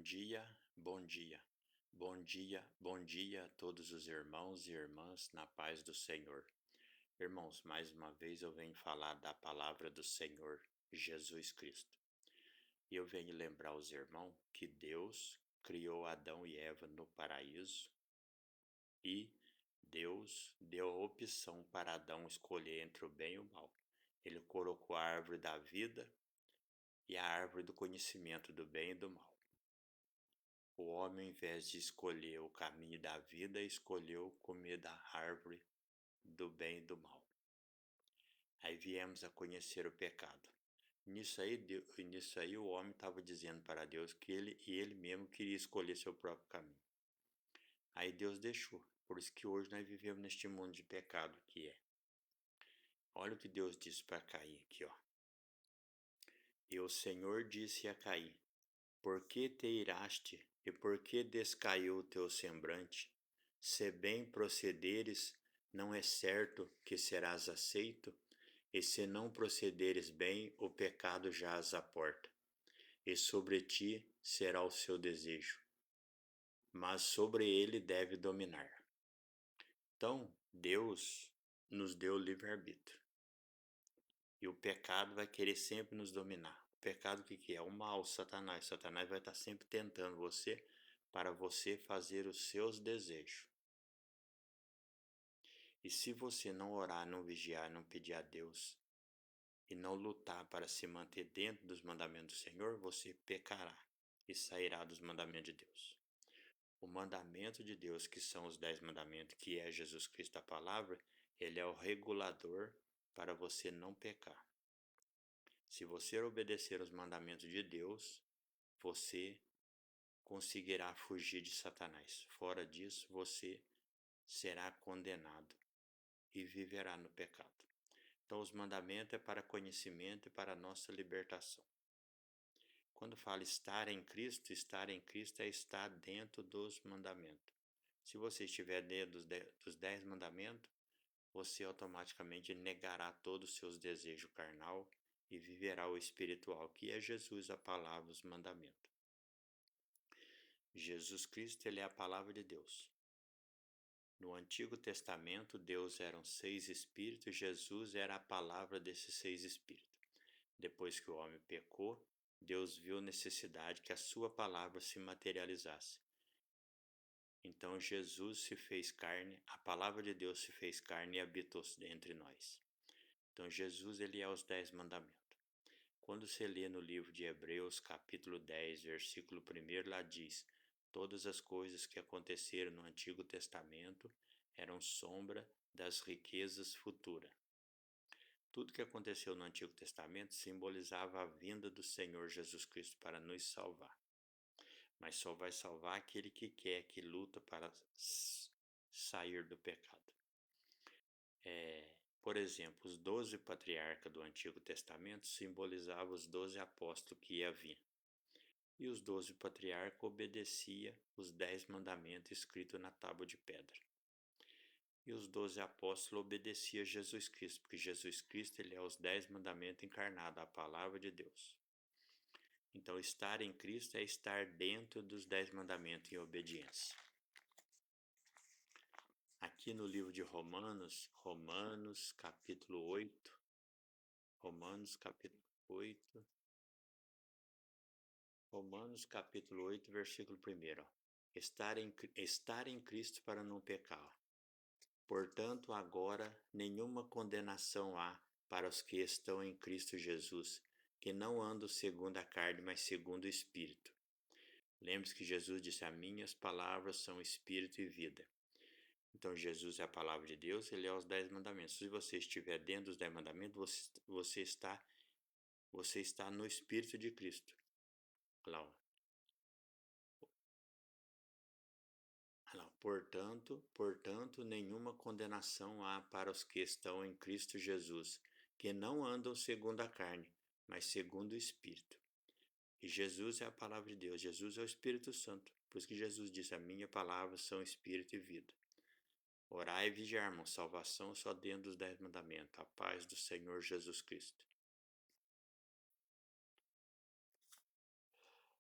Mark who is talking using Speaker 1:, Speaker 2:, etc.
Speaker 1: dia, bom dia. Bom dia, bom dia a todos os irmãos e irmãs na paz do Senhor. Irmãos, mais uma vez eu venho falar da palavra do Senhor Jesus Cristo. E eu venho lembrar os irmãos que Deus criou Adão e Eva no paraíso e Deus deu a opção para Adão escolher entre o bem e o mal. Ele colocou a árvore da vida e a árvore do conhecimento do bem e do mal. O homem, ao invés de escolher o caminho da vida, escolheu comer da árvore do bem e do mal. Aí viemos a conhecer o pecado. Nisso aí o homem estava dizendo para Deus que ele mesmo queria escolher seu próprio caminho. Aí Deus deixou. Por isso que hoje nós vivemos neste mundo de pecado que é. Olha o que Deus disse para Caim aqui, ó. E o Senhor disse a Caim: por que te iraste e por que descaiu o teu semblante? Se bem procederes, não é certo que serás aceito, e se não procederes bem, o pecado jaz à porta, e sobre ti será o seu desejo, mas sobre ele deve dominar. Então, Deus nos deu livre-arbítrio, e o pecado vai querer sempre nos dominar. O pecado o que é? O mal, Satanás. Satanás vai estar sempre tentando você para você fazer os seus desejos. E se você não orar, não vigiar, não pedir a Deus e não lutar para se manter dentro dos mandamentos do Senhor, você pecará e sairá dos mandamentos de Deus. O mandamento de Deus, que são os 10 mandamentos, que é Jesus Cristo a palavra, ele é o regulador para você não pecar. Se você obedecer os mandamentos de Deus, você conseguirá fugir de Satanás. Fora disso, você será condenado e viverá no pecado. Então, os mandamentos é para conhecimento e para nossa libertação. Quando fala estar em Cristo é estar dentro dos mandamentos. Se você estiver dentro dos 10 mandamentos, você automaticamente negará todos os seus desejos carnal e viverá o espiritual, que é Jesus, a palavra, os mandamentos. Jesus Cristo, ele é a palavra de Deus. No Antigo Testamento, Deus eram 6 espíritos, Jesus era a palavra desses 6 espíritos. Depois que o homem pecou, Deus viu necessidade que a sua palavra se materializasse. Então Jesus se fez carne, a palavra de Deus se fez carne e habitou entre nós. Então Jesus, ele é os 10 mandamentos. Quando você lê no livro de Hebreus, capítulo 10, versículo 1, lá diz: todas as coisas que aconteceram no Antigo Testamento eram sombra das riquezas futuras. Tudo que aconteceu no Antigo Testamento simbolizava a vinda do Senhor Jesus Cristo para nos salvar. Mas só vai salvar aquele que quer, que luta para sair do pecado. Por exemplo, os 12 patriarcas do Antigo Testamento simbolizavam os 12 apóstolos que ia vir. E os 12 patriarcas obedeciam os 10 mandamentos escritos na tábua de pedra. E os 12 apóstolos obedeciam a Jesus Cristo, porque Jesus Cristo, ele é os 10 mandamentos encarnados, a palavra de Deus. Então, estar em Cristo é estar dentro dos 10 mandamentos em obediência. Aqui no livro de Romanos capítulo 8, versículo 1, estar em Cristo para não pecar. Portanto, agora nenhuma condenação há para os que estão em Cristo Jesus, que não andam segundo a carne, mas segundo o Espírito. Lembre-se que Jesus disse: as minhas palavras são Espírito e vida. Então, Jesus é a palavra de Deus, ele é os 10 mandamentos. Se você estiver dentro dos 10 mandamentos, você está no Espírito de Cristo. Olha lá, Portanto, nenhuma condenação há para os que estão em Cristo Jesus, que não andam segundo a carne, mas segundo o Espírito. E Jesus é a palavra de Deus, Jesus é o Espírito Santo. Por isso que Jesus disse: a minha palavra são Espírito e vida. Orai e vigiar, irmão, salvação só dentro dos 10 mandamentos, a paz do Senhor Jesus Cristo.